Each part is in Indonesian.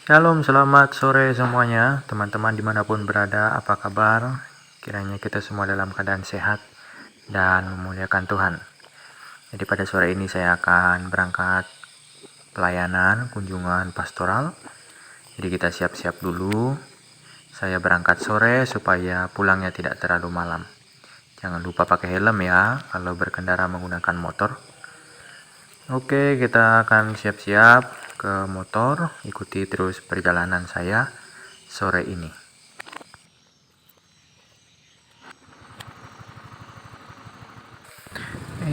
Shalom, selamat sore semuanya, teman-teman dimanapun berada, apa kabar? Kiranya kita semua dalam keadaan sehat dan memuliakan Tuhan. Jadi pada sore ini saya akan berangkat pelayanan, kunjungan pastoral. Jadi kita siap-siap dulu. Saya berangkat sore supaya pulangnya tidak terlalu malam. Jangan lupa pakai helm ya kalau berkendara menggunakan motor. Oke, kita akan siap-siap ke motor, ikuti terus perjalanan saya sore ini.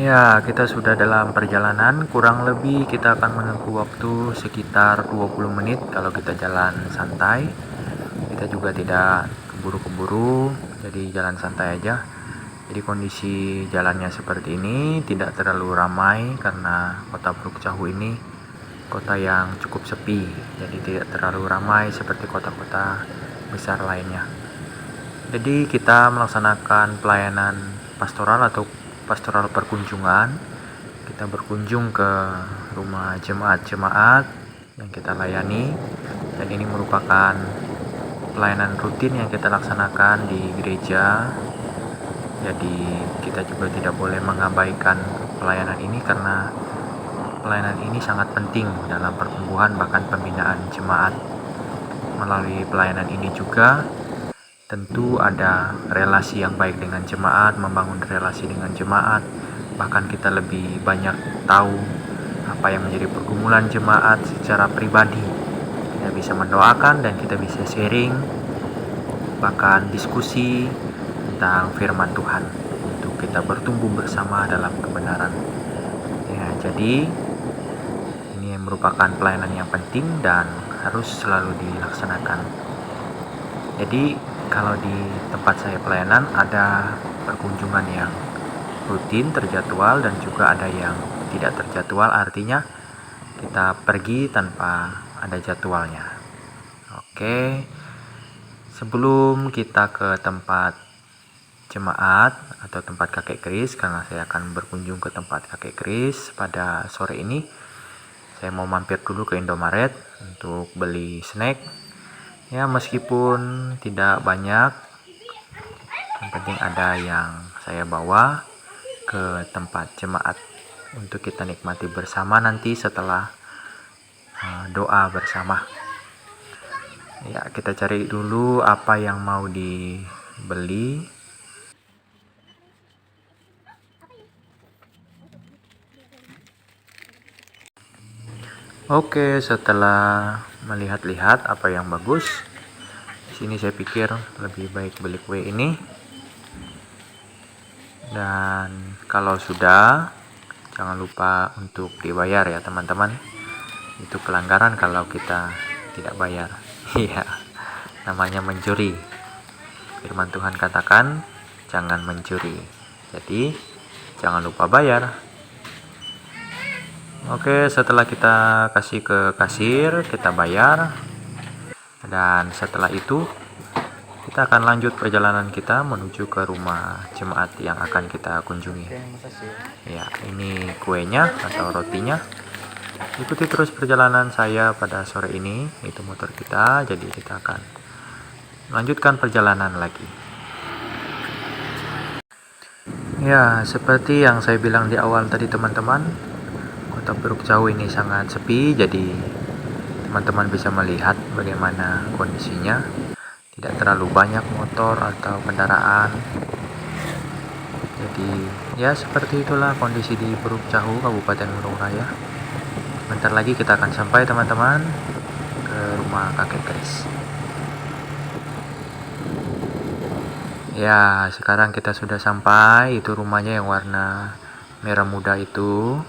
Ya, kita sudah dalam perjalanan, kurang lebih kita akan menempuh waktu sekitar 20 menit kalau kita jalan santai. Kita juga tidak keburu-keburu, jadi jalan santai aja. Jadi kondisi jalannya seperti ini, tidak terlalu ramai karena kota Puruk Cahu ini kota yang cukup sepi, jadi tidak terlalu ramai seperti kota-kota besar lainnya. Jadi kita melaksanakan pelayanan pastoral atau pastoral perkunjungan. Kita berkunjung ke rumah jemaat-jemaat yang kita layani, dan ini merupakan pelayanan rutin yang kita laksanakan di gereja. Jadi kita juga tidak boleh mengabaikan pelayanan ini karena pelayanan ini sangat penting dalam pertumbuhan bahkan pembinaan jemaat. Melalui pelayanan ini juga tentu ada relasi yang baik dengan jemaat, membangun relasi dengan jemaat, bahkan kita lebih banyak tahu apa yang menjadi pergumulan jemaat secara pribadi. Kita bisa mendoakan dan kita bisa sharing, bahkan diskusi tentang firman Tuhan untuk kita bertumbuh bersama dalam kebenaran. Ya, jadi ini merupakan pelayanan yang penting dan harus selalu dilaksanakan. Jadi kalau di tempat saya pelayanan ada perkunjungan yang rutin terjadwal dan juga ada yang tidak terjadwal, artinya kita pergi tanpa ada jadwalnya. Oke, sebelum kita ke tempat jemaat atau tempat kakek Kris, karena saya akan berkunjung ke tempat kakek Kris pada sore ini, saya mau mampir dulu ke Indomaret untuk beli snack. Ya, meskipun tidak banyak, yang penting ada yang saya bawa ke tempat jemaat untuk kita nikmati bersama nanti setelah doa bersama. Ya, kita cari dulu apa yang mau dibeli. Oke, setelah melihat-lihat apa yang bagus, di sini saya pikir lebih baik beli kue ini. Dan kalau sudah, jangan lupa untuk dibayar ya teman-teman. Itu pelanggaran kalau kita tidak bayar. Iya, namanya mencuri. Firman Tuhan katakan, jangan mencuri. Jadi, jangan lupa bayar. Oke, setelah kita kasih ke kasir, kita bayar. Dan setelah itu, kita akan lanjut perjalanan kita menuju ke rumah jemaat yang akan kita kunjungi. Ya, ini kuenya atau rotinya. Ikuti terus perjalanan saya pada sore ini, itu motor kita, jadi kita akan melanjutkan perjalanan lagi. Ya, seperti yang saya bilang di awal tadi teman-teman, kota Puruk Cahu ini sangat sepi, jadi teman-teman bisa melihat bagaimana kondisinya. Tidak terlalu banyak motor atau kendaraan. Jadi ya seperti itulah kondisi di Puruk Cahu, Kabupaten Murung Raya. Bentar lagi kita akan sampai teman-teman ke rumah kakek Kris. Ya, sekarang kita sudah sampai. Itu rumahnya yang warna merah muda itu.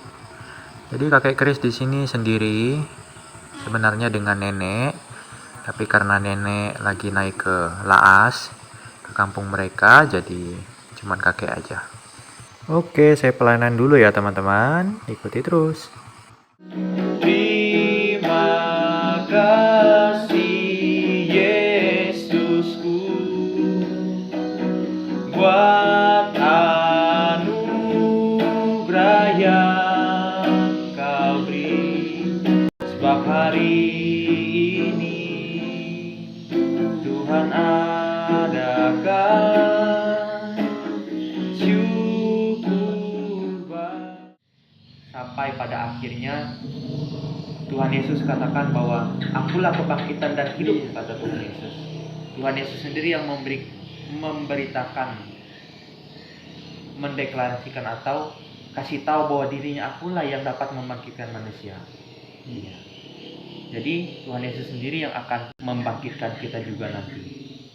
Jadi kakek Kris di sini sendiri, sebenarnya dengan nenek, tapi karena nenek lagi naik ke Laas, ke kampung mereka, jadi cuman kakek aja. Oke, saya pelayanan dulu ya teman-teman, ikuti terus. Terima kasih Yesusku buat anugerah yang Kau beri, sebab hari ini akhirnya Tuhan Yesus katakan bahwa akulah kebangkitan dan hidup, kata Tuhan Yesus. Tuhan Yesus sendiri yang memberitakan, mendeklarasikan atau kasih tahu bahwa dirinya akulah yang dapat membangkitkan manusia. Iya. Jadi Tuhan Yesus sendiri yang akan membangkitkan kita juga nanti.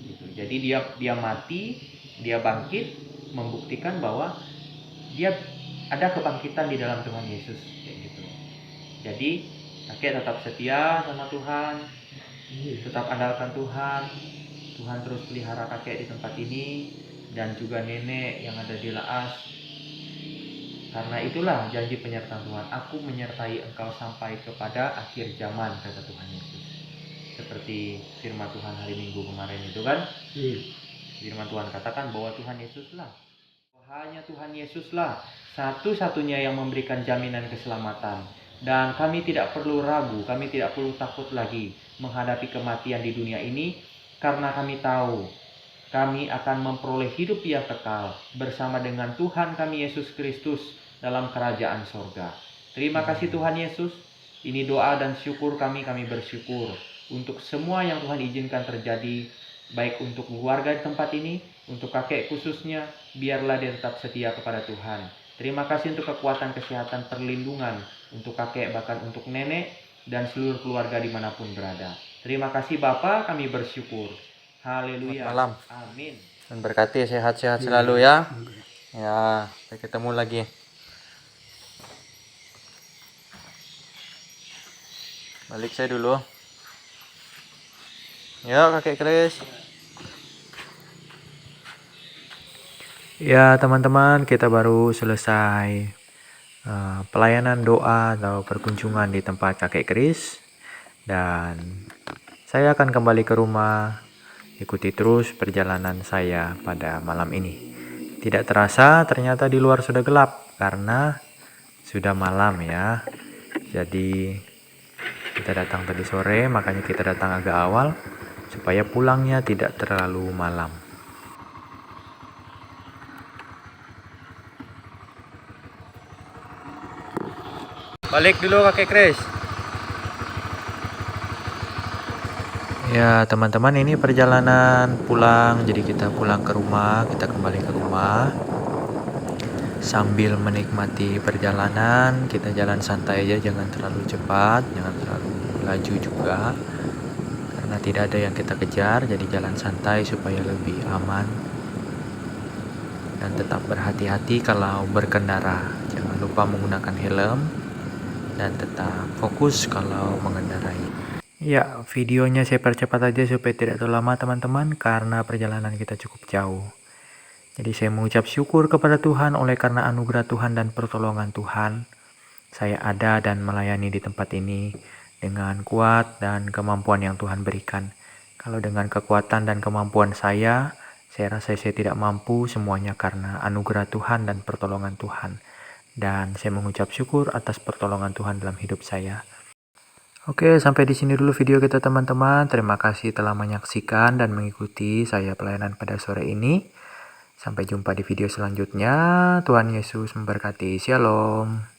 Gitu. Jadi dia mati, dia bangkit, membuktikan bahwa dia ada kebangkitan di dalam Tuhan Yesus. Kayak gitu. Jadi kakek tetap setia sama Tuhan, tetap andalkan Tuhan. Tuhan terus pelihara kakek di tempat ini dan juga nenek yang ada di Laas. Karena itulah janji penyertaan Tuhan. Aku menyertai engkau sampai kepada akhir zaman, kata Tuhan Yesus. Seperti firman Tuhan hari Minggu kemarin itu kan. Firman Tuhan katakan bahwa Tuhan Yesuslah, hanya Tuhan Yesuslah satu-satunya yang memberikan jaminan keselamatan. Dan kami tidak perlu ragu, kami tidak perlu takut lagi menghadapi kematian di dunia ini, karena kami tahu kami akan memperoleh hidup yang kekal bersama dengan Tuhan kami Yesus Kristus dalam kerajaan sorga. Terima kasih Tuhan Yesus. Ini doa dan syukur kami bersyukur untuk semua yang Tuhan izinkan terjadi, baik untuk keluarga di tempat ini, untuk kakek khususnya, biarlah dia tetap setia kepada Tuhan. Terima kasih untuk kekuatan, kesehatan, perlindungan untuk kakek, bahkan untuk nenek dan seluruh keluarga dimanapun berada. Terima kasih Bapa, kami bersyukur. Haleluya. Malam. Amin. Dan berkati sehat-sehat selalu ya. Ya, sampai ketemu lagi. Balik saya dulu. Ya, kakek Kris. Ya teman-teman, kita baru selesai pelayanan doa atau perkunjungan di tempat kakek Kris. Dan saya akan kembali ke rumah. Ikuti terus perjalanan saya pada malam ini. Tidak terasa ternyata di luar sudah gelap karena sudah malam ya. Jadi kita datang tadi sore, makanya kita datang agak awal supaya pulangnya tidak terlalu malam. Balik dulu kakek Kris. Ya teman-teman, ini perjalanan pulang. Jadi kita pulang ke rumah, kita kembali ke rumah. Sambil menikmati perjalanan, kita jalan santai aja, jangan terlalu cepat, jangan terlalu laju juga. Karena tidak ada yang kita kejar, jadi jalan santai supaya lebih aman. Dan tetap berhati-hati kalau berkendara. Jangan lupa menggunakan helm dan tetap fokus kalau mengendarai. Ya, videonya saya percepat aja supaya tidak terlalu lama teman-teman, karena perjalanan kita cukup jauh. Jadi saya mengucap syukur kepada Tuhan oleh karena anugerah Tuhan dan pertolongan Tuhan. Saya ada dan melayani di tempat ini dengan kuat dan kemampuan yang Tuhan berikan. Kalau dengan kekuatan dan kemampuan saya rasa saya tidak mampu, semuanya karena anugerah Tuhan dan pertolongan Tuhan. Dan saya mengucap syukur atas pertolongan Tuhan dalam hidup saya. Oke, sampai di sini dulu video kita teman-teman. Terima kasih telah menyaksikan dan mengikuti saya pelayanan pada sore ini. Sampai jumpa di video selanjutnya. Tuhan Yesus memberkati. Shalom.